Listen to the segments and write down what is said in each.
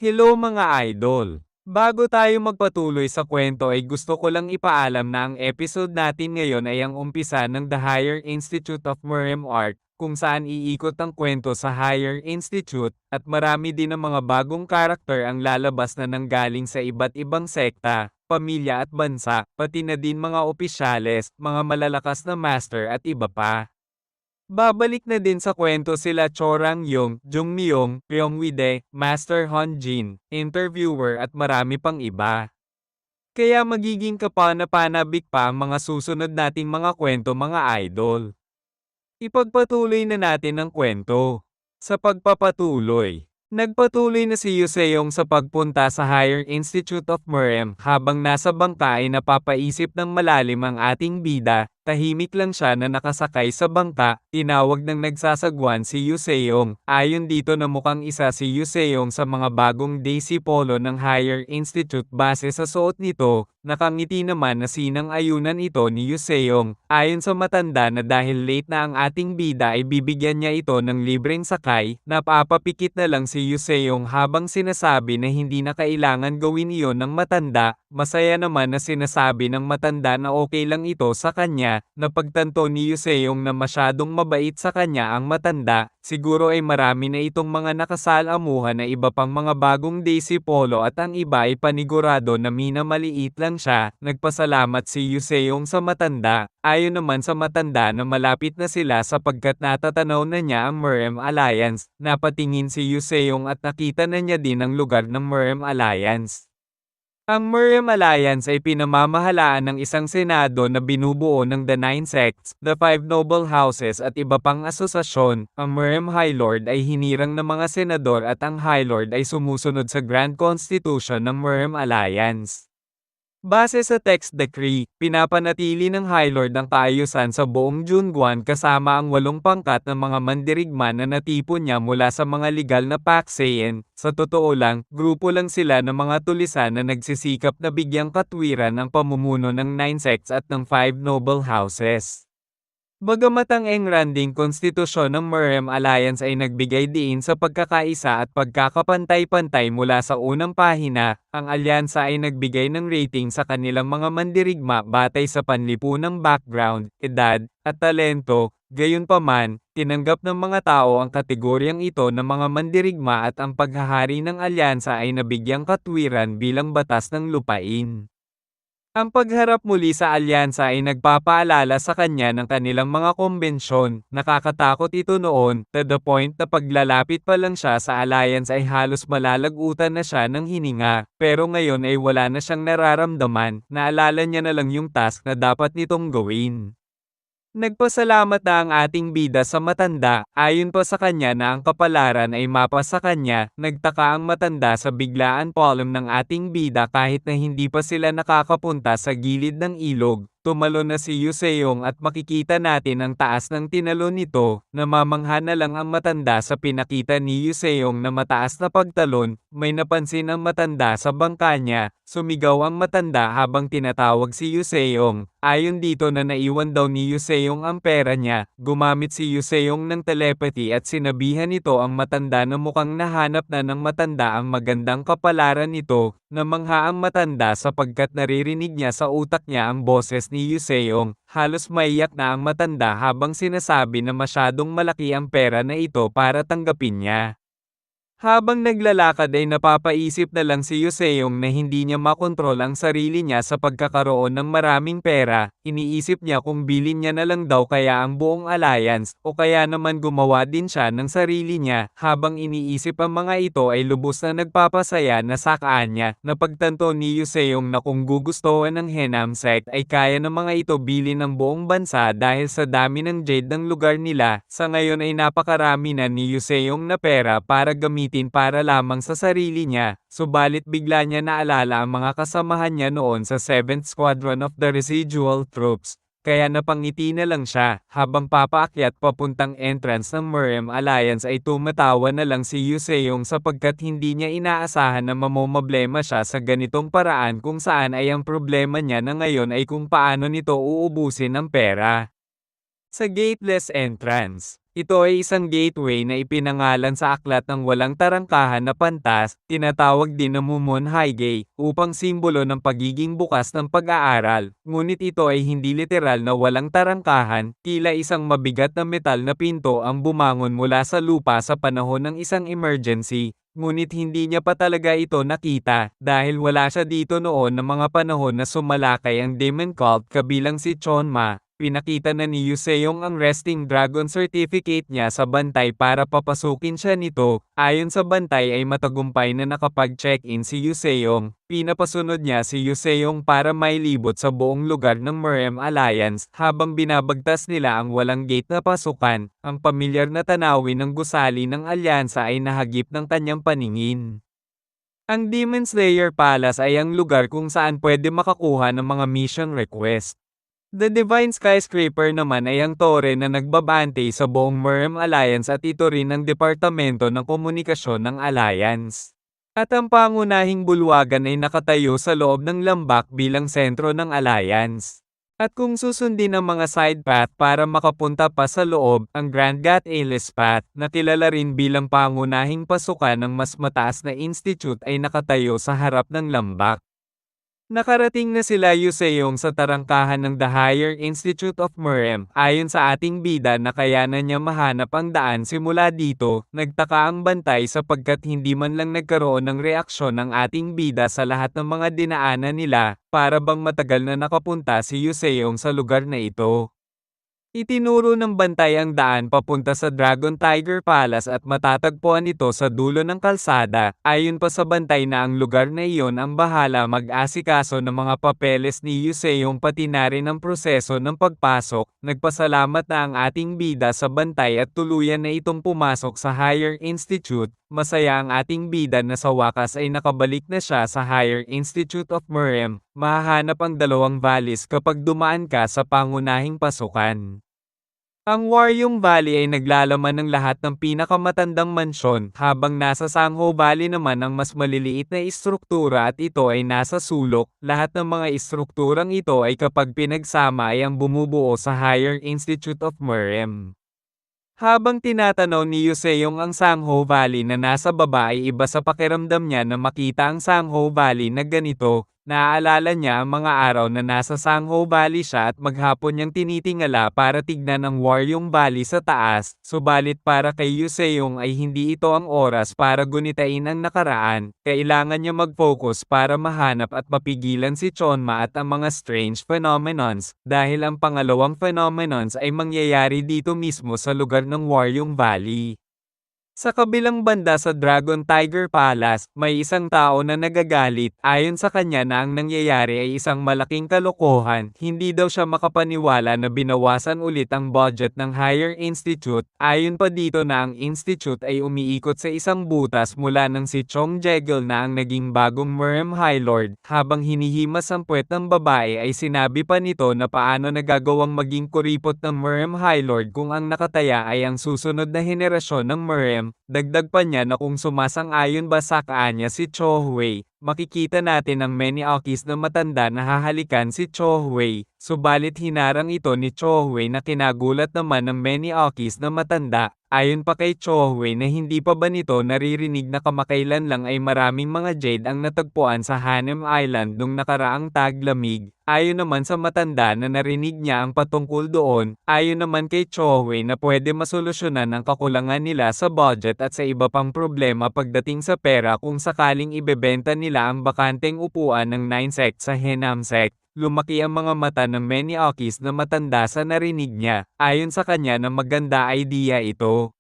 Hello mga idol! Bago tayo magpatuloy sa kwento ay gusto ko lang ipaalam na ang episode natin ngayon ay ang umpisa ng The Higher Institute of Murem Art, kung saan iikot ang kwento sa Higher Institute, at marami din ng mga bagong karakter ang lalabas na nanggaling sa iba't ibang sekta, pamilya at bansa, pati na din mga opisyales, mga malalakas na master at iba pa. Babalik na din sa kwento sila Chorang Yung, Jung Myung, Pyong Wide, Master Han Jin, interviewer at marami pang iba. Kaya magiging kapana-panabik pa ang mga susunod nating mga kwento mga idol. Ipagpatuloy na natin ang kwento. Sa pagpapatuloy, nagpatuloy na si Yuseong sa pagpunta sa Higher Institute of Murem habang nasa bangka ay napapaisip ng malalim ang ating bida. Tahimik lang siya na nakasakay sa bangka, tinawag ng nagsasagwan si Yuseong. Ayon dito na mukhang isa si Yuseong sa mga bagong Daisy Polo ng Higher Institute base sa suot nito. Nakangiti naman na sinang-ayunan ito ni Yuseong. Ayon sa matanda na dahil late na ang ating bida ay bibigyan niya ito ng libreng sakay, napapapikit na lang si Yuseong habang sinasabi na hindi na kailangan gawin iyon ng matanda. Masaya naman na sinasabi ng matanda na okay lang ito sa kanya. Napagtanto ni Yuseong na masyadong mabait sa kanya ang matanda, siguro ay marami na itong mga nakasalamuhan na iba pang mga bagong Daisy Polo at ang iba ay panigurado na minamaliit lang siya. Nagpasalamat si Yuseong sa matanda. Ayon naman sa matanda na malapit na sila sapagkat natatanaw na niya ang Murem Alliance. Napatingin si Yuseong at nakita na niya din ang lugar ng Murem Alliance. Ang Murem Alliance ay pinamamahalaan ng isang senado na binubuo ng The Nine Sects, The Five Noble Houses at iba pang asosasyon. Ang Murem High Lord ay hinirang ng mga senador at ang High Lord ay sumusunod sa Grand Constitution ng Murem Alliance. Base sa text decree, pinapanatili ng High Lord ang kaayusan sa buong Junguan kasama ang 8 pangkat ng mga mandirigma na natipon niya mula sa mga legal na Pakseyen. Sa totoo lang, grupo lang sila ng mga tulisan na nagsisikap na bigyang katwiran ang pamumuno ng Nine Sects at ng Five Noble Houses. Bagamat ang engranding konstitusyon ng Murem Alliance ay nagbigay diin sa pagkakaisa at pagkakapantay-pantay mula sa unang pahina, ang alyansa ay nagbigay ng rating sa kanilang mga mandirigma batay sa panlipunang background, edad, at talento. Gayunpaman, tinanggap ng mga tao ang kategoryang ito ng mga mandirigma at ang paghahari ng alyansa ay nabigyang katwiran bilang batas ng lupain. Ang pagharap muli sa alyansa ay nagpapaalala sa kanya ng kanilang mga kombensyon. Nakakatakot ito noon, to the point na paglalapit pa lang siya sa alliance ay halos malalagutan na siya ng hininga. Pero ngayon ay wala na siyang nararamdaman, naalala niya na lang yung task na dapat nitong gawin. Nagpasalamat na ang ating bida sa matanda, ayon pa sa kanya na ang kapalaran ay mapa sa kanya. Nagtaka ang matanda sa biglaan palm ng ating bida kahit na hindi pa sila nakakapunta sa gilid ng ilog. Tumalon na si Yuseong at makikita natin ang taas ng tinalon nito. Namamangha na lang ang matanda sa pinakita ni Yuseong na mataas na pagtalon. May napansin ang matanda sa bangka niya. Sumigaw ang matanda habang tinatawag si Yuseong. Ayon dito na naiwan daw ni Yuseong ang pera niya. Gumamit si Yuseong ng telepathy at sinabihan nito ang matanda na mukhang nahanap na ng matanda ang magandang kapalaran nito. Namangha ang matanda sapagkat naririnig niya sa utak niya ang boses ni Yuseong. Halos maiyak na ang matanda habang sinasabi na masyadong malaki ang pera na ito para tanggapin niya. Habang naglalakad ay napapaisip na lang si Yuseong na hindi niya makontrol ang sarili niya sa pagkakaroon ng maraming pera. Iniisip niya kung bilhin niya na lang daw kaya ang buong alliance o kaya naman gumawa din siya ng sarili niya. Habang iniisip ang mga ito ay lubos na nagpapasaya na sa kanya. Napagtanto ni Yuseong na kung gugustuhan ng Henam sect ay kaya ng mga ito bilhin ng buong bansa dahil sa dami ng jade ng lugar nila. Sa ngayon ay napakarami na ni Yuseong na pera para gamitin para lamang sa sarili niya, subalit bigla niya naalala ang mga kasamahan niya noon sa 7th Squadron of the Residual Troops, kaya napangiti na lang siya. Habang papaakyat papuntang entrance ng Murem Alliance ay tumatawa na lang si Yuseong sapagkat hindi niya inaasahan na mamomoblema siya sa ganitong paraan kung saan ay ang problema niya na ngayon ay kung paano nito uubusin ang pera. Sa gateless entrance, Ito ay isang gateway na ipinangalan sa aklat ng walang tarangkahan na pantas, tinatawag din na Mumon Haigay, upang simbolo ng pagiging bukas ng pag-aaral. Ngunit ito ay hindi literal na walang tarangkahan, tila isang mabigat na metal na pinto ang bumangon mula sa lupa sa panahon ng isang emergency. Ngunit hindi niya pa talaga ito nakita, dahil wala siya dito noon ng mga panahon na sumalakay ang Demon Cult kabilang si Chonma. Pinakita na ni Yuseong ang Resting Dragon Certificate niya sa bantay para papasukin siya nito. Ayon sa bantay ay matagumpay na nakapag-check-in si Yuseong. Pinapasunod niya si Yuseong para mailibot sa buong lugar ng Merem Alliance habang binabagtas nila ang walang gate na pasukan. Ang pamilyar na tanawin ng gusali ng alyansa ay nahagip ng kanyang paningin. Ang Demon Slayer Palace ay ang lugar kung saan pwede makakuha ng mga mission request. The Divine Skyscraper naman ay ang tore na nagbabante sa buong Merem Alliance at ito rin ang departamento ng komunikasyon ng Alliance. At ang pangunahing bulwagan ay nakatayo sa loob ng lambak bilang sentro ng Alliance. At kung susundin ang mga side path para makapunta pa sa loob, ang Grand Gat Ales Path, na kilala rin bilang pangunahing pasukan ng mas mataas na institute ay nakatayo sa harap ng lambak. Nakarating na sila Yuseong sa tarangkahan ng The Higher Institute of Merem. Ayon sa ating bida na kayanan niya mahanap ang daan simula dito, nagtaka ang bantay sapagkat hindi man lang nagkaroon ng reaksyon ng ating bida sa lahat ng mga dinaanan nila, para bang matagal na nakapunta si Yuseong sa lugar na ito. Itinuro ng bantay ang daan papunta sa Dragon Tiger Palace at matatagpuan ito sa dulo ng kalsada. Ayon pa sa bantay na ang lugar na iyon ang bahala mag-asikaso ng mga papeles ni Yuseong pati na rin ang proseso ng pagpasok. Nagpasalamat na ang ating bida sa bantay at tuluyan na itong pumasok sa Higher Institute. Masaya ang ating bida na sa wakas ay nakabalik na siya sa Higher Institute of Merem. Mahahanap ang dalawang valleys kapag dumaan ka sa pangunahing pasukan. Ang Waryong Valley ay naglalaman ng lahat ng pinakamatandang mansyon, habang nasa Sangho Valley naman ang mas maliliit na istruktura at ito ay nasa sulok. Lahat ng mga istrukturang ito ay kapag pinagsama ay ang bumubuo sa Higher Institute of Merem. Habang tinatanaw ni Yuseong ang Sangho Valley na nasa baba ay iba sa pakiramdam niya na makita ang Sangho Valley na ganito. Naaalala niya ang mga araw na nasa Sangho Valley siya at maghapon niyang tinitingala para tignan ang Waryong Valley sa taas, subalit para kay Yuseong ay hindi ito ang oras para gunitain ang nakaraan, kailangan niya mag-focus para mahanap at mapigilan si Chonma at ang mga strange phenomenons, dahil ang pangalawang phenomenons ay mangyayari dito mismo sa lugar ng Waryong Valley. Sa kabilang banda sa Dragon Tiger Palace, may isang tao na nagagalit. Ayon sa kanya na ang nangyayari ay isang malaking kalokohan. Hindi daw siya makapaniwala na binawasan ulit ang budget ng Higher Institute. Ayon pa dito na ang institute ay umiikot sa isang butas mula nang si Chong Jegel na ang naging bagong Merem High Lord. Habang hinihimas ang puwet ng babae ay sinabi pa nito na paano nagagawang maging kuripot ng Merem High Lord kung ang nakataya ay ang susunod na henerasyon ng Merem. Dagdag pa niya na kung sumasang-ayon ba sa kanya si Cho Hui, makikita natin ang many Akis na matanda na hahalikan si Cho Hui. Subalit hinarang ito ni Cho Hui na kinagulat naman ng many Akis na matanda. Ayon pa kay Cho Hui na hindi pa ba nito naririnig na kamakailan lang ay maraming mga jade ang natagpuan sa Hanem Island nung nakaraang taglamig. Ayon naman sa matanda na narinig niya ang patungkol doon, ayon naman kay Cho Hui na pwede masolusyonan ang kakulangan nila sa budget at sa iba pang problema pagdating sa pera kung sakaling ibebenta nila ang bakanteng upuan ng 9 sect sa Henam sect. Lumaki ang mga mata ng many Akis na matanda sa narinig niya, ayon sa kanya na maganda idea ito.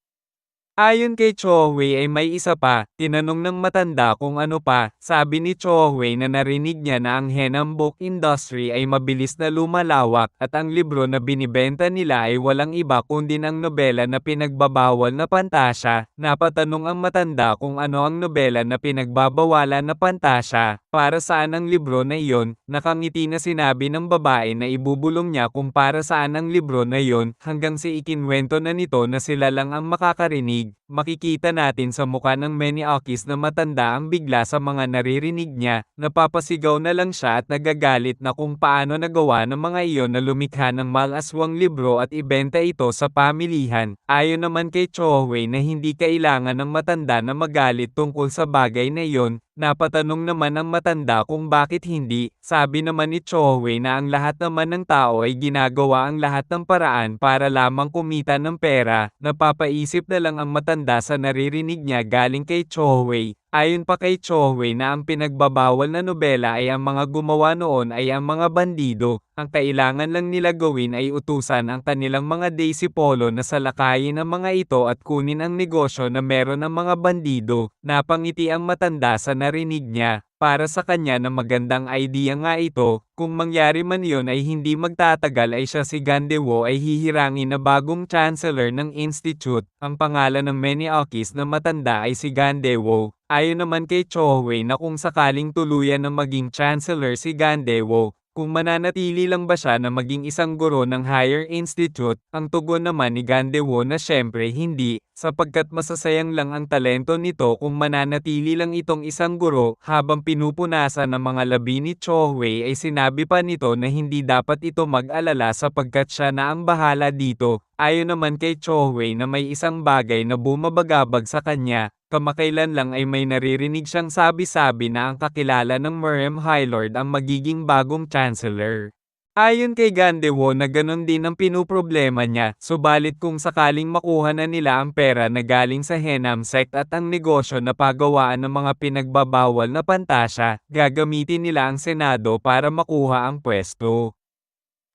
Ayon kay Cho Hui ay may isa pa, tinanong ng matanda kung ano pa, sabi ni Cho Hui na narinig niya na ang Henam book industry ay mabilis na lumalawak at ang libro na binibenta nila ay walang iba kundi ang nobela na pinagbabawal na pantasya. Napatanong ang matanda kung ano ang nobela na pinagbabawalan na pantasya, para saan ang libro na iyon. Nakangiti na sinabi ng babae na ibubulong niya kung para saan ang libro na iyon, hanggang si ikinwento na nito na sila lang ang makakarinig. makikita natin sa mukha ng Meniakis na matanda ang bigla sa mga naririnig niya, napapasigaw na lang siya at nagagalit na kung paano nagawa ng mga iyon na lumikha ng malaswang libro at ibenta ito sa pamilihan. Ayon naman kay Chohwei na hindi kailangan ng matanda na magalit tungkol sa bagay na iyon. Napatanong naman ang matanda kung bakit hindi. Sabi naman ni Chohwei na ang lahat naman ng tao ay ginagawa ang lahat ng paraan para lamang kumita ng pera. Napapaisip na lang ang matanda sa naririnig niya galing kay Chohwei. Ayon pa kay Chohwei na ang pinagbabawal na nobela ay ang mga gumawa noon ay ang mga bandido. Ang kailangan lang nila gawin ay utusan ang kanilang mga disipolo na salakayin ang mga ito at kunin ang negosyo na meron ng mga bandido. Napangiti ang matanda sa narinig niya. Para sa kanya na magandang idea nga ito, kung mangyari man yon ay hindi magtatagal ay siya si Gandewo ay hihirangin na bagong chancellor ng institute. Ang pangalan ng Meniakis na matanda ay si Gandewo. Ayon naman kay Chohwei na kung sakaling tuluyan na maging chancellor si Gandewo, kung mananatili lang ba siya na maging isang guro ng higher institute, ang tugon naman ni Gandewo na syempre hindi, sapagkat masasayang lang ang talento nito kung mananatili lang itong isang guro. Habang pinupunasan ng mga labi ni Chohwei ay sinabi pa nito na hindi dapat ito mag-alala sapagkat siya na ang bahala dito. Ayon naman kay Chohwei na may isang bagay na bumabagabag sa kanya, kamakailan lang ay may naririnig siyang sabi-sabi na ang kakilala ng Merem High Lord ang magiging bagong chancellor. Ayon kay Gandewo na ganon din ang pinuproblema niya, subalit kung sakaling makuha na nila ang pera na galing sa Henam sect at ang negosyo na pagawaan ng mga pinagbabawal na pantasya, gagamitin nila ang Senado para makuha ang pwesto.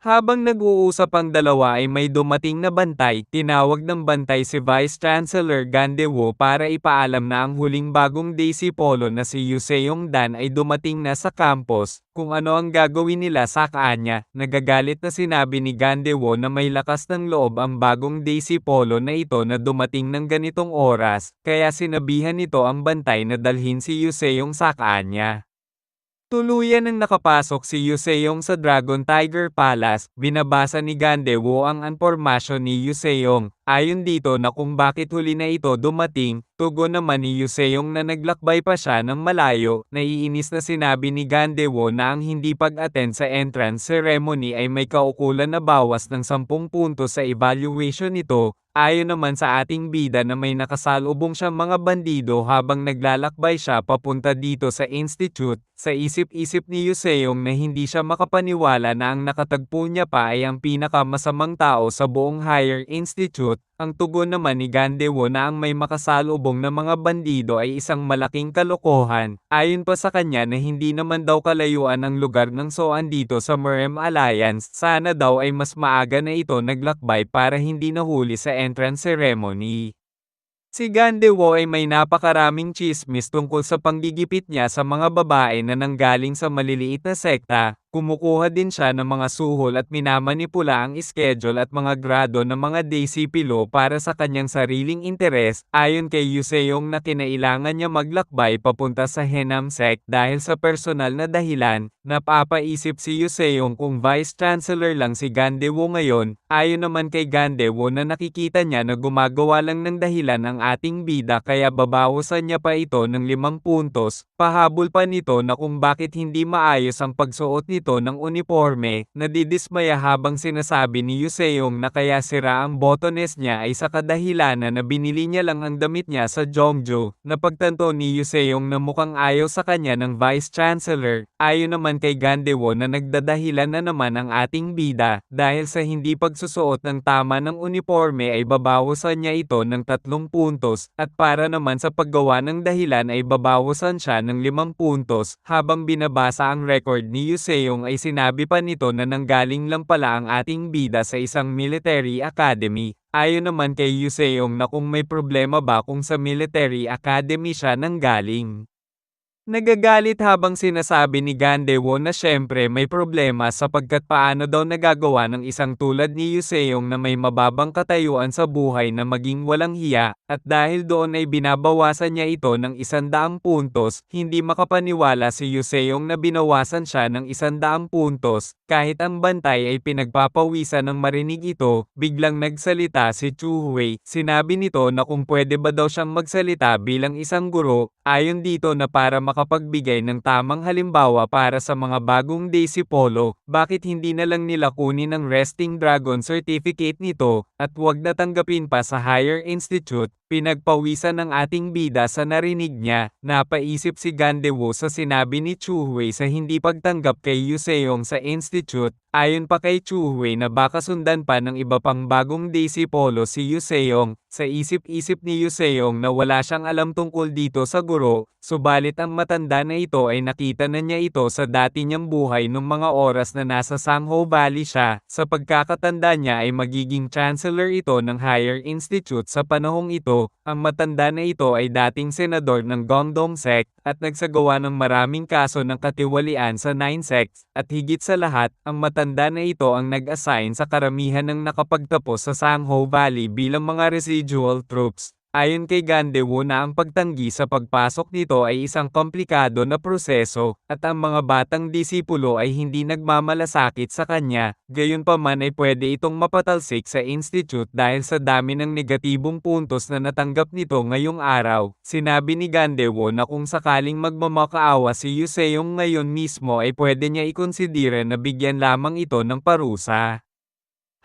Habang nag-uusap ang dalawa ay may dumating na bantay, tinawag ng bantay si Vice Chancellor Gandewo para ipaalam na ang huling bagong disipolo na si Yuseong Dan ay dumating na sa campus, kung ano ang gagawin nila sa kanya. Nagagalit na sinabi ni Gandewo na may lakas ng loob ang bagong disipolo na ito na dumating ng ganitong oras, kaya sinabihan nito ang bantay na dalhin si Yuseong sa kanya. Tuluyan ng nakapasok si Yuseong sa Dragon Tiger Palace, binabasa ni Gandewo ang impormasyon ni Yuseong. Ayon dito na kung bakit huli na ito dumating, tugon naman ni Yuseong na naglakbay pa siya ng malayo. Naiinis na sinabi ni Gandewo na ang hindi pag-attend sa entrance ceremony ay may kaukulan na bawas ng 10 puntos sa evaluation nito. Ayon naman sa ating bida na may nakasalubong siyang mga bandido habang naglalakbay siya papunta dito sa institute, sa isip-isip ni Yuseong na hindi siya makapaniwala na ang nakatagpo niya pa ay ang pinakamasamang tao sa buong higher institute. Ang tugon naman ni Gandewo na ang may makasalubong na mga bandido ay isang malaking kalokohan. Ayon pa sa kanya na hindi naman daw kalayuan ang lugar ng Soan dito sa Merem Alliance, sana daw ay mas maaga na ito naglakbay para hindi nahuli sa entrance ceremony. Si Gandewo ay may napakaraming tsismis tungkol sa panggigipit niya sa mga babae na nanggaling sa maliliit na sekta. Kumukuha din siya ng mga suhol at minamanipula ang schedule at mga grado ng mga disipilo para sa kanyang sariling interes. Ayon kay Yuseong na kinailangan niya maglakbay papunta sa Henam sect dahil sa personal na dahilan. Napapaisip si Yuseong kung Vice Chancellor lang si Gandewo ngayon. Ayon naman kay Gandewo na nakikita niya na gumagawa lang ng dahilan ang ating bida kaya babawasan niya pa ito ng 5 puntos. Pahabol pa nito na kung bakit hindi maayos ang pagsuot nito ng uniforme, nadidismaya habang sinasabi ni Yuseong na kaya sira ang botones niya ay sa kadahilanan na binili niya lang ang damit niya sa Jongjo. Napagtanto ni Yuseong na mukhang ayaw sa kanya ng Vice Chancellor. Ayon naman kay Gandewo na nagdadahilan na naman ang ating bida, dahil sa hindi pagsusuot ng tama ng uniforme ay babawasan niya ito ng 3 puntos, at para naman sa paggawa ng dahilan ay babawasan siya ng 5 puntos. Habang binabasa ang record ni Yuseong ay sinabi pa nito na nanggaling lang pala ang ating bida sa isang military academy. Ayon naman kay Yuseong na kung may problema ba kung sa military academy siya nanggaling. Nagagalit habang sinasabi ni Gandewo na siyempre may problema sapagkat paano daw nagagawa ng isang tulad ni Yuseong na may mababang katayuan sa buhay na maging walang hiya, at dahil doon ay binabawasan niya ito ng 100 puntos, hindi makapaniwala si Yuseong na binawasan siya ng 100 puntos, kahit ang bantay ay pinagpapawisan ng marinig ito, biglang nagsalita si Chu Hui, sinabi nito na kung pwede ba daw siyang magsalita bilang isang guro, ayon dito na para makapagbigay ng tamang halimbawa para sa mga bagong Disipolo, bakit hindi na lang nila kunin ang Resting Dragon certificate nito, at wag na tanggapin pa sa higher institute, pinagpawisan ng ating bida sa narinig niya, napaisip si Gandewo sa sinabi ni Chuhui sa hindi pagtanggap kay Yuseong sa institute, ayon pa kay Chuhui na baka sundan pa ng iba pang bagong Disipolo si Yuseong, sa isip-isip ni Yuseong na wala siyang alam tungkol dito sa guro, subalit ang matanda na ito ay nakita na niya ito sa dati niyang buhay nung mga oras na nasa Sangho Valley siya, sa pagkakatanda niya ay magiging chancellor ito ng higher institute sa panahong ito, ang matanda na ito ay dating senador ng Gongdong Sect, at nagsagawa ng maraming kaso ng katiwalian sa 9 sects, at higit sa lahat, ang matanda na ito ang nag-assign sa karamihan ng nakapagtapos sa Sangho Valley bilang mga residual troops. Ayon kay Gandewo na ang pagtanggi sa pagpasok nito ay isang komplikado na proseso, at ang mga batang disipulo ay hindi nagmamalasakit sa kanya, gayunpaman ay pwede itong mapatalsik sa institute dahil sa dami ng negatibong puntos na natanggap nito ngayong araw. Sinabi ni Gandewo na kung sakaling magmamakaawa si Yuseong ngayon mismo ay pwede niya ikonsidera na bigyan lamang ito ng parusa.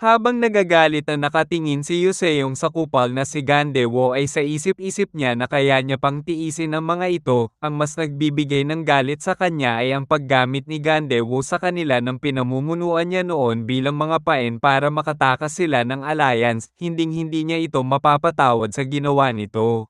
Habang nagagalit na nakatingin si Yuseong sa kupal na si Gandewo ay sa isip-isip niya na kaya niya pang tiisin ang mga ito, ang mas nagbibigay ng galit sa kanya ay ang paggamit ni Gandewo sa kanila ng pinamumunuan niya noon bilang mga paen para makatakas sila ng alliance, hinding-hindi niya ito mapapatawad sa ginawa nito.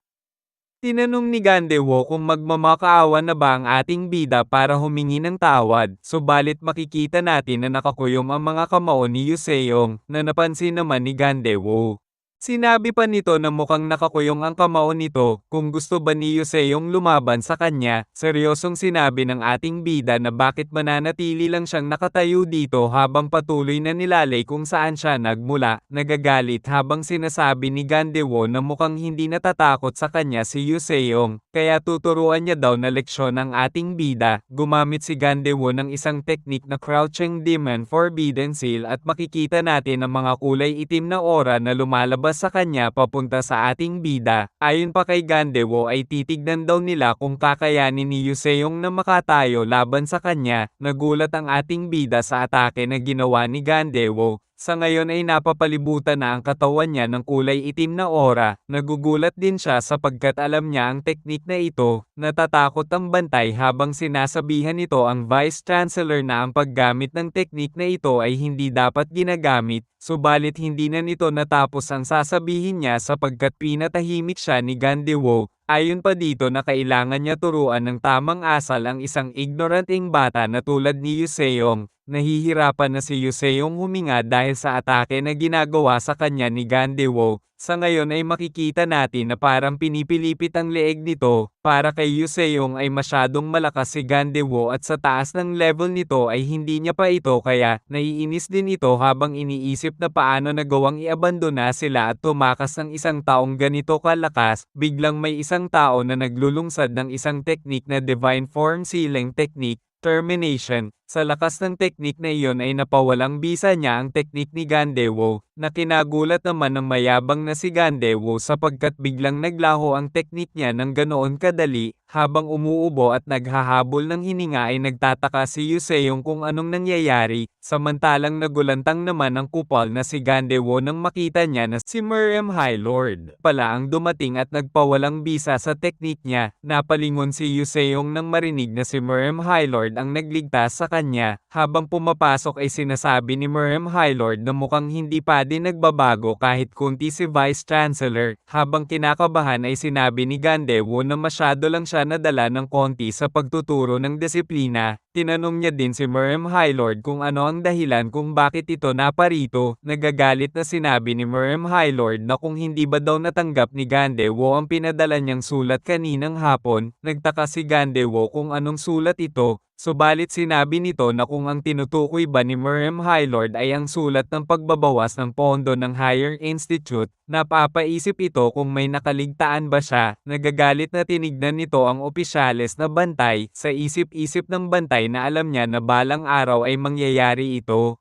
Tinanong ni Gandewo kung magmamakaawa na ba ang ating bida para humingi ng tawad, subalit makikita natin na nakakuyom ang mga kamao ni Yuseong, na napansin naman ni Gandewo. Sinabi pa nito na mukhang nakakuyong ang kamao nito, kung gusto ba ni Yuseong lumaban sa kanya, seryosong sinabi ng ating bida na bakit mananatili lang siyang nakatayo dito habang patuloy na nilalay kung saan siya nagmula, nagagalit habang sinasabi ni Gandewo na mukhang hindi natatakot sa kanya si Yuseong, kaya tuturuan niya daw na leksyon ang ating bida, gumamit si Gandewo ng isang teknik na Crouching Demon Forbidden Seal at makikita natin ang mga kulay itim na aura na lumalabas sa kanya papunta sa ating bida. Ayon pa kay Gandewo ay titignan daw nila kung kakayanin ni Yuseong na makatayo laban sa kanya. Nagulat ang ating bida sa atake na ginawa ni Gandewo. Sa ngayon ay napapalibutan na ang katawan niya ng kulay itim na aura. Nagugulat din siya sapagkat alam niya ang teknik na ito. Natatakot ang bantay habang sinasabihan nito ang Vice Chancellor na ang paggamit ng teknik na ito ay hindi dapat ginagamit. Subalit hindi na nito natapos ang sasabihin niya sapagkat pinatahimik siya ni Gandewo. Ayon pa dito na kailangan niya turuan ng tamang asal ang isang ignoranting bata na tulad ni Yuseong. Nahihirapan na si Yuseong huminga dahil sa atake na ginagawa sa kanya ni Gandewo. Sa ngayon ay makikita natin na parang pinipilipit ang leeg nito, para kay Yuseong ay masyadong malakas si Gandewo at sa taas ng level nito ay hindi niya pa ito kaya naiinis din ito habang iniisip na paano nagawang iabandona sila at tumakas ng isang taong ganito kalakas, biglang may isang tao na naglulungsad ng isang teknik na Divine Form Sealing Technique, Termination. Sa lakas ng teknik na iyon ay napawalang bisa niya ang teknik ni Gandewo, na kinagulat naman ng mayabang na si Gandewo sapagkat biglang naglaho ang teknik niya ng ganoon kadali, habang umuubo at naghahabol ng hininga ay nagtataka si Yuseong kung anong nangyayari, samantalang nagulantang naman ang kupal na si Gandewo nang makita niya na si Miriam High Lord pala ang dumating at nagpawalang bisa sa teknik niya. Napalingon si Yuseong nang marinig na si Miriam High Lord ang nagligtas sa kanya. kanya. Habang pumapasok ay sinasabi ni Miriam Highlord na mukhang hindi pa din nagbabago kahit kunti si Vice Chancellor. Habang kinakabahan ay sinabi ni Gandewo na masyado lang siya nadala ng konti sa pagtuturo ng disiplina. Tinanong niya din si Miriam Highlord kung ano ang dahilan kung bakit ito naparito. Nagagalit na sinabi ni Miriam Highlord na kung hindi ba daw natanggap ni Gandewo ang pinadala niyang sulat kaninang hapon. Nagtaka si Gandewo kung anong sulat ito. Subalit sinabi nito na kung ang tinutukoy ba ni Miriam Highlord ay ang sulat ng pagbabawas ng pondo ng Higher Institute, napapaisip ito kung may nakaligtaan ba siya. Nagagalit na tinignan nito ang opisyales na bantay, sa isip-isip ng bantay na alam niya na balang araw ay mangyayari ito.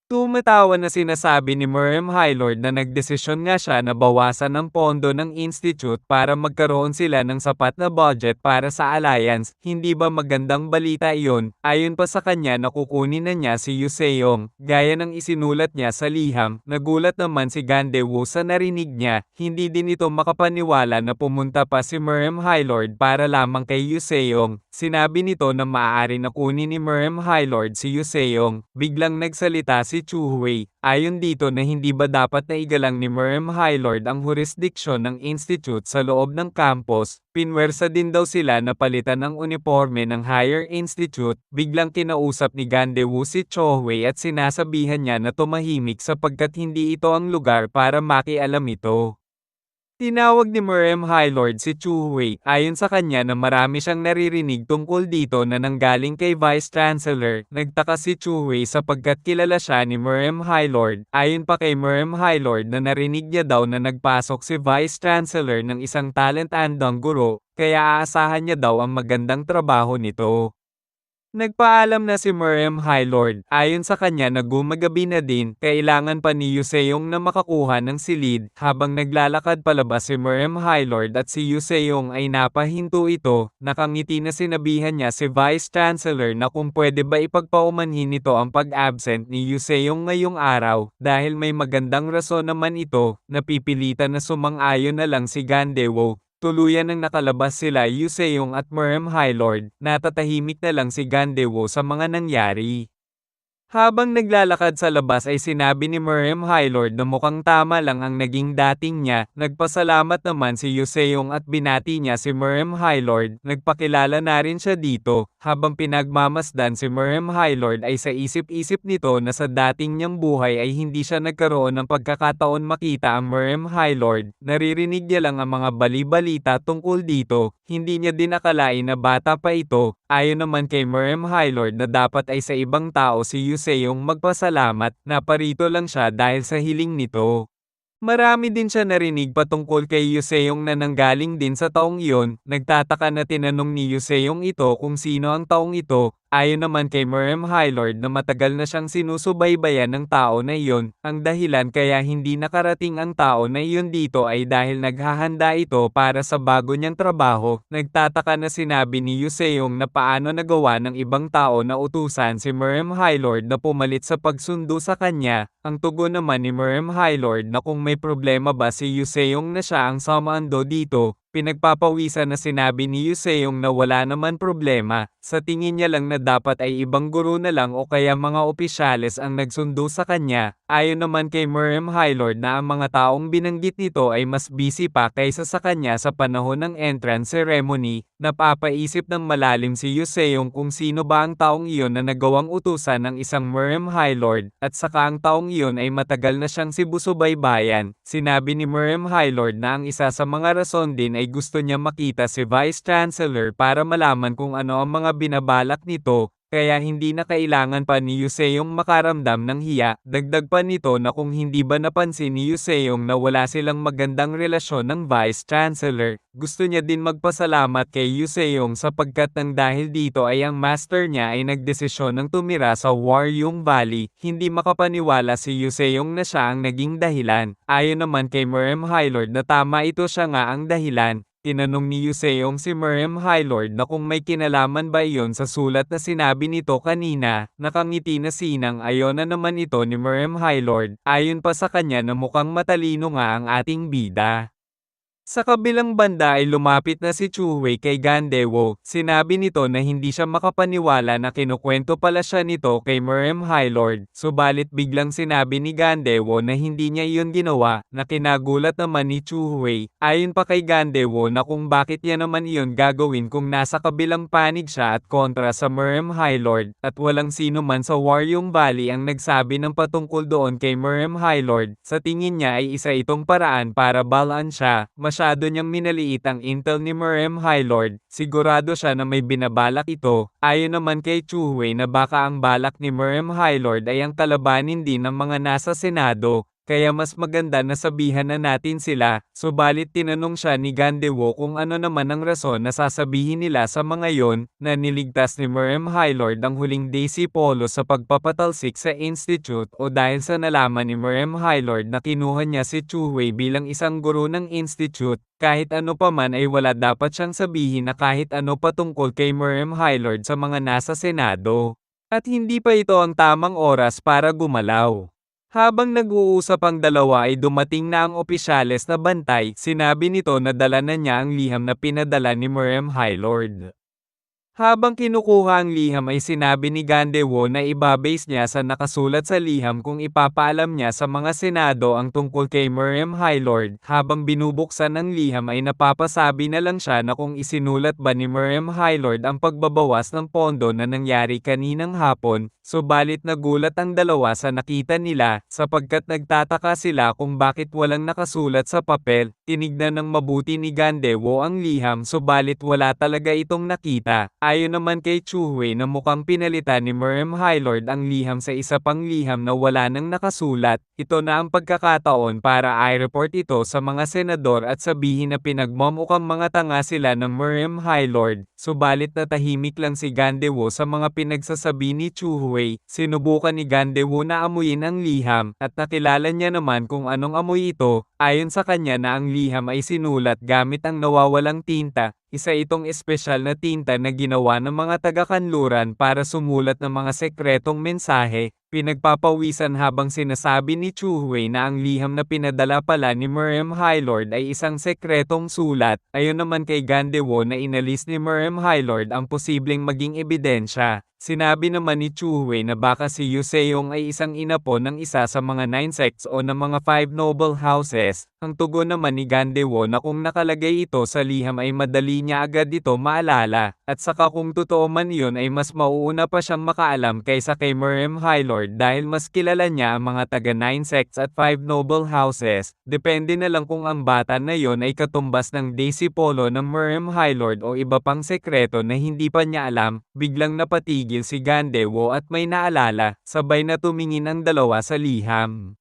Tumatawa na sinasabi ni Miriam Highlord na nagdesisyon nga siya na bawasan ang pondo ng institute para magkaroon sila ng sapat na budget para sa alliance. Hindi ba magandang balita iyon? Ayon pa sa kanya na kukunin na niya si Yu Seong, gaya ng isinulat niya sa liham. Nagulat naman si Gandewo sa narinig niya. Hindi din ito makapaniwala na pumunta pa si Miriam Highlord para lamang kay Yu Seong. Sinabi nito na maaari na kunin ni Miriam Highlord si Yu Seong. Biglang nagsalita si Chu Hui. Ayon dito na hindi ba dapat na igalang ni Miriam Highlord ang jurisdiksyon ng institute sa loob ng campus. Pinwersa din daw sila na palitan ang uniforme ng Higher Institute. Biglang kinausap ni Gandewo si Cho Hui at sinasabihan niya na tumahimik sapagkat hindi ito ang lugar para makialam ito. Tinawag ni Miriam Highlord si Chu Hui. Ayon sa kanya na marami siyang naririnig tungkol dito na nanggaling kay Vice Chancellor. Nagtaka si Chu Hui sapagkat kilala siya ni Miriam Highlord. Ayon pa kay Miriam Highlord na narinig niya daw na nagpasok si Vice Chancellor ng isang talent andang guro, kaya aasahan niya daw ang magandang trabaho nito. Nagpaalam na si Miriam Highlord. Ayon sa kanya na gumagabi na din, kailangan pa ni Yu Seong na makakuha ng silid. Habang naglalakad palabas si Miriam Highlord at si Yu Seong ay napahinto ito. Nakangiti na sinabihan niya si Vice Chancellor na kung pwede ba ipagpaumanhin nito ang pag-absent ni Yu Seong ngayong araw. Dahil may magandang rason naman ito, napipilitan na sumang-ayon na lang si Gandewo. Tuluyan nang nakalabas sila Yu Seong at Miriam Highlord. Natatahimik na lang si Gandewo sa mga nangyari. Habang naglalakad sa labas ay sinabi ni Miriam Highlord na mukhang tama lang ang naging dating niya. Nagpasalamat naman si Yu Seong at binati niya si Miriam Highlord. Nagpakilala na rin siya dito. Habang pinagmamasdan si Miriam Highlord ay sa isip-isip nito na sa dating niyang buhay ay hindi siya nagkaroon ng pagkakataon makita ang Miriam Highlord. Naririnig niya lang ang mga bali-balita tungkol dito. Hindi niya din akalain na bata pa ito. Ayon naman kay Miriam Highlord na dapat ay sa ibang tao si Yu Seong magpasalamat, naparito lang siya dahil sa hiling nito. Marami din siya narinig patungkol kay Yu Seong na nanggaling din sa taong iyon. Nagtataka na tinanong ni Yu Seong ito kung sino ang taong ito. Ayon naman kay Miriam Highlord na matagal na siyang sinusubaybayan ng tao na iyon. Ang dahilan kaya hindi nakarating ang tao na iyon dito ay dahil naghahanda ito para sa bago niyang trabaho. Nagtataka na sinabi ni Yu Seong na paano nagawa ng ibang tao na utusan si Miriam Highlord na pumalit sa pagsundo sa kanya. Ang tugon naman ni Miriam Highlord na kung may problema ba si Yu Seong na siya ang sumando dito. Pinagpapawisan na sinabi ni Yu Seong na wala naman problema. Sa tingin niya lang na dapat ay ibang guro na lang o kaya mga opisyales ang nagsundo sa kanya. Ayon naman kay Miriam Highlord na ang mga taong binanggit nito ay mas busy pa kaysa sa kanya sa panahon ng entrance ceremony. Napapaisip ng malalim si Yu Seong kung sino ba ang taong iyon na nagawang utusan ng isang Miriam Highlord at saka ang taong iyon ay matagal na siyang sibusubaybayan. Sinabi ni Miriam Highlord na ang isa sa mga rason din ay gusto niya makita si Vice Chancellor para malaman kung ano ang mga binabalak nito, kaya hindi na kailangan pa ni Yu Seong makaramdam ng hiya. Dagdag pa nito na kung hindi ba napansin ni Yu Seong na wala silang magandang relasyon ng Vice Chancellor, gusto niya din magpasalamat kay Yu Seong sapagkat nang dahil dito ay ang master niya ay nagdesisyon ng tumira sa Waryong Valley. Hindi makapaniwala si Yu Seong na siya ang naging dahilan. Ayon naman kay Miriam Highlord na tama ito siya nga ang dahilan. Tinanong ni Yu Seong si Miriam Highlord na kung may kinalaman ba iyon sa sulat na sinabi nito kanina. Nakangiti na sinang ayon na naman ito ni Miriam Highlord. Ayon pa sa kanya na mukhang matalino nga ang ating bida. Sa kabilang banda ay lumapit na si Chuwei kay Gandewo. Sinabi nito na hindi siya makapaniwala na kinukwento pala siya nito kay Merem Highlord. Subalit biglang sinabi ni Gandewo na hindi niya iyon ginawa, na kinagulat naman ni Chuwei. Ayon pa kay Gandewo na kung bakit niya naman iyon gagawin kung nasa kabilang panig siya at kontra sa Merem Highlord, at walang sino man sa Waryong Valley ang nagsabi ng patungkol doon kay Merem Highlord. Sa tingin niya ay isa itong paraan para balaan siya. Masyado niyang minaliit ang intel ni Merem Highlord, sigurado siya na may binabalak ito. Ayon naman kay Chuwei na baka ang balak ni Merem Highlord ay ang kalabanin din ng mga nasa Senado, kaya mas maganda na sabihan na natin sila. Subalit tinanong siya ni Gandewo kung ano naman ang rason na sasabihin nila sa mga yon, na niligtas ni Merem Highlord ang huling Daisy Polo sa pagpapatalsik sa Institute o dahil sa nalaman ni Merem Highlord na kinuha niya si Chuwei bilang isang guro ng Institute. Kahit ano pa man ay wala dapat siyang sabihin na kahit ano patungkol kay Merem Highlord sa mga nasa Senado. At hindi pa ito ang tamang oras para gumalaw. Habang nag-uusap ang dalawa ay dumating na ang opisyales na bantay. Sinabi nito na dala na niya ang liham na pinadala ni Merem Highlord. Habang kinukuha ang liham ay sinabi ni Gandewo na ibabase niya sa nakasulat sa liham kung ipapaalam niya sa mga Senado ang tungkol kay Merem Highlord. Habang binubuksan ang liham ay napapasabi na lang siya na kung isinulat ba ni Merem Highlord ang pagbabawas ng pondo na nangyari kaninang hapon. Subalit nagulat ang dalawa sa nakita nila, sapagkat nagtataka sila kung bakit walang nakasulat sa papel. Tinignan ng mabuti ni Gandewo ang liham subalit wala talaga itong nakita. Ayon naman kay Chuwei na mukhang pinalitan ni Merem Highlord ang liham sa isa pang liham na wala nang nakasulat. Ito na ang pagkakataon para i-report ito sa mga senador at sabihin na pinagmamukhang mga tanga sila ng Merem Highlord. Subalit natahimik lang si Gandewo sa mga pinagsasabi ni Chuwei. Sinubukan ni Gandewo na amuyin ang liham at nakilala niya naman kung anong amoy ito. Ayon sa kanya na ang liham ay sinulat gamit ang nawawalang tinta. Isa itong espesyal na tinta na ginawa ng mga taga-kanluran para sumulat ng mga sekretong mensahe. Pinagpapawisan habang sinasabi ni Chuwei na ang liham na pinadala pala ni Merem Highlord ay isang sekretong sulat. Ayon naman kay Gandewo na inalis ni Merem Highlord ang posibleng maging ebidensya. Sinabi naman ni Chuwei na baka si Yuseong ay isang inapo ng isa sa mga 9 sects o ng mga 5 noble houses. Ang tugon naman ni Gandewo na kung nakalagay ito sa liham ay madali niya agad ito maalala, at saka kung totoo man yun ay mas mauuna pa siyang makaalam kaysa kay Merem Highlord dahil mas kilala niya ang mga taga 9 sects at 5 noble houses. Depende na lang kung ang bata na yon ay katumbas ng Daisy Polo ng Merem Highlord o iba pang sekreto na hindi pa niya alam. Biglang napatigil si Gandewo at may naalala, sabay na tumingin ang dalawa sa liham.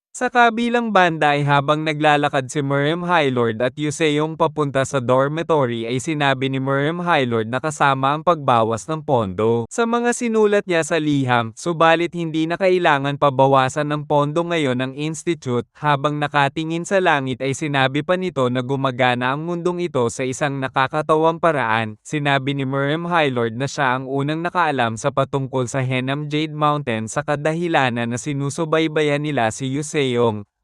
Sa kabilang banda ay habang naglalakad si Merem Highlord at Yuseong papunta sa dormitory ay sinabi ni Merem Highlord na kasama ang pagbawas ng pondo sa mga sinulat niya sa liham, subalit hindi na kailangan pabawasan ng pondo ngayon ng Institute. Habang nakatingin sa langit ay sinabi pa nito na gumagana ang mundong ito sa isang nakakatawang paraan. Sinabi ni Merem Highlord na siya ang unang nakaalam sa patungkol sa Henam Jade Mountain sa kadahilanan na sinusubaybayan nila si Yuseong.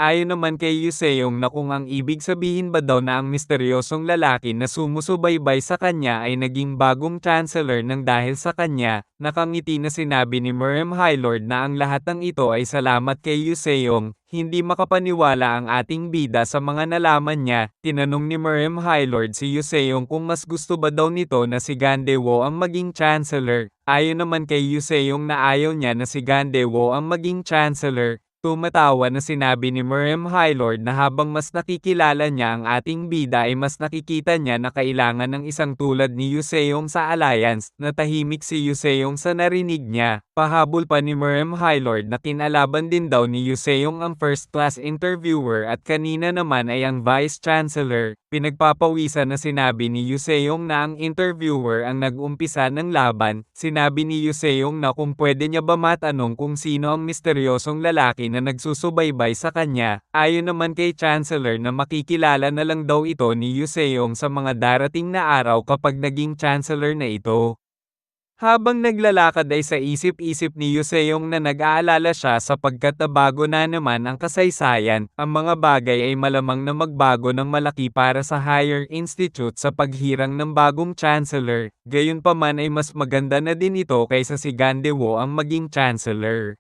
Ayon naman kay Yuseong na kung ang ibig sabihin ba daw na ang misteryosong lalaki na sumusubaybay sa kanya ay naging bagong chancellor ng dahil sa kanya, nakangiti na sinabi ni Merem Highlord na ang lahat ng ito ay salamat kay Yuseong. Hindi makapaniwala ang ating bida sa mga nalaman niya. Tinanong ni Merem Highlord si Yuseong kung mas gusto ba daw nito na si Gandewo ang maging chancellor. Ayon naman kay Yuseong na ayaw niya na si Gandewo ang maging chancellor. Tumatawa na sinabi ni Merem Highlord na habang mas nakikilala niya ang ating bida ay mas nakikita niya na kailangan ng isang tulad ni Yuseong sa alliance. Natahimik si Yuseong sa narinig niya. Pahabol pa ni Merem Highlord na kinalaban din daw ni Yuseong ang first class interviewer at kanina naman ay ang vice chancellor. Pinagpapawisan na sinabi ni Yuseong na ang interviewer ang nag-umpisa ng laban. Sinabi ni Yuseong na kung pwede niya ba matanong kung sino ang misteryosong lalaki na nagsusubaybay sa kanya. Ayon naman kay Chancellor na makikilala na lang daw ito ni Yuseong sa mga darating na araw kapag naging Chancellor na ito. Habang naglalakad ay sa isip-isip ni Yuseong na nag-aalala siya sapagkat nabago na naman ang kasaysayan, ang mga bagay ay malamang na magbago ng malaki para sa Higher Institute sa paghirang ng bagong chancellor, gayunpaman ay mas maganda na din ito kaysa si Gandewo ang maging chancellor.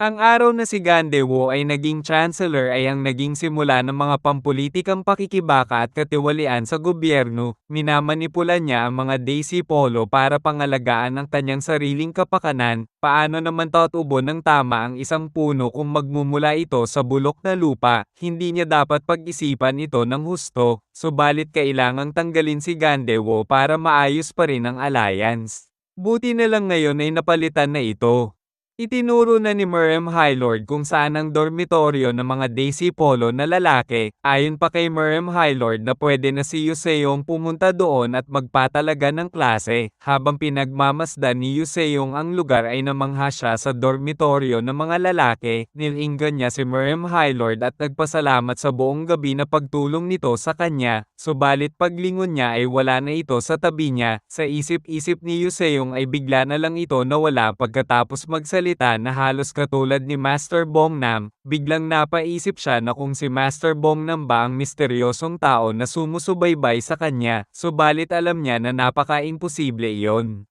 Ang araw na si Gandewo ay naging chancellor ay ang naging simula ng mga pampulitikang pakikibaka at katiwalian sa gobyerno, minamanipula niya ang mga Daisy Polo para pangalagaan ang kanyang sariling kapakanan, paano naman tatubo ng tama ang isang puno kung magmumula ito sa bulok na lupa, hindi niya dapat pag-isipan ito ng husto, subalit kailangang tanggalin si Gandewo para maayos pa rin ang alliance. Buti na lang ngayon ay napalitan na ito. Itinuro na ni Merem Highlord kung saan ang dormitoryo ng mga Daisy Polo na lalaki, ayon pa kay Merem Highlord na pwede na si Yuseong pumunta doon at magpatalaga ng klase, habang pinagmamasdan ni Yuseong ang lugar ay namangha siya sa dormitoryo ng mga lalaki, nilinggan niya si Merem Highlord at nagpasalamat sa buong gabi na pagtulong nito sa kanya, subalit paglingon niya ay wala na ito sa tabi niya, sa isip-isip ni Yuseong ay bigla na lang ito nawala pagkatapos magsalita na halos katulad ni Master Bongnam, biglang napaisip siya na kung si Master Bongnam ba ang misteryosong tao na sumusubaybay sa kanya, subalit alam niya na napaka-imposible iyon.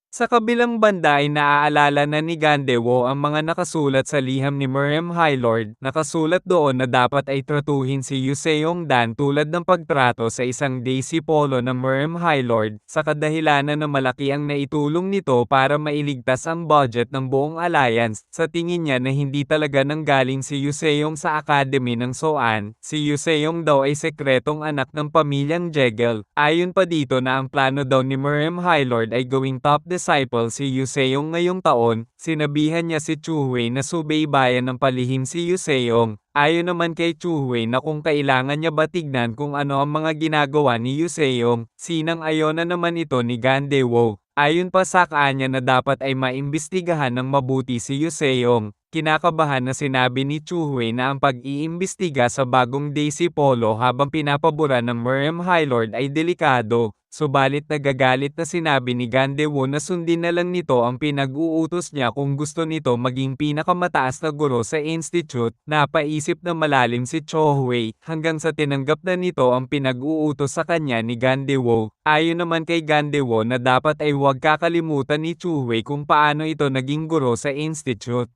Sa kabilang banda ay naaalala na ni Gandewo ang mga nakasulat sa liham ni Merem Highlord, nakasulat doon na dapat ay tratuhin si Yuseong Dan tulad ng pagtrato sa isang Daisy Polo ng Merem Highlord, sa kadahilanan na malaki ang naitulong nito para mailigtas ang budget ng buong alliance, sa tingin niya na hindi talaga nanggaling si Yuseong sa Academy ng Soan, si Yuseong daw ay sekretong anak ng pamilyang Jegel, ayon pa dito na ang plano daw ni Merem Highlord ay gawing top disciple si Yuseong ngayong taon, sinabihan niya si Chuhui na subaybayan ng palihim si Yuseong, ayon naman kay Chuhui na kung kailangan niya ba tignan kung ano ang mga ginagawa ni Yuseong, sinang-ayon na naman ito ni Gandewo. Ayon pa sa kanya na dapat ay maimbestigahan ng mabuti si Yuseong, kinakabahan na sinabi ni Chuhui na ang pag-iimbestiga sa bagong Daisy Polo habang pinapabura ng Merem Highlord ay delikado, subalit nagagalit na sinabi ni Gandewo na sundin na lang nito ang pinag-uutos niya kung gusto nito maging pinakamataas na guro sa institute, napaisip na malalim si Chuhui, hanggang sa tinanggap na nito ang pinag-uutos sa kanya ni Gandewo. Ayon naman kay Gandewo na dapat ay huwag kakalimutan ni Chuhui kung paano ito naging guro sa institute.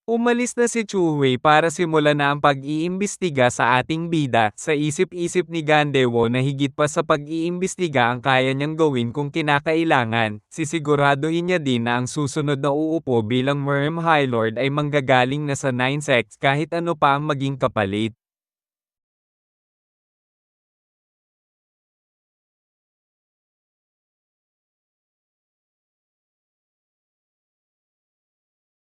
Umalis na si Chuhui para simulan na ang pag-iimbestiga sa ating bida, sa isip-isip ni Gandewo na higit pa sa pag-iimbestiga ang kaya niyang gawin kung kinakailangan, sisiguraduhin niya din na ang susunod na uupo bilang Merem Highlord ay manggagaling na sa 9 sects kahit ano pa ang maging kapalit.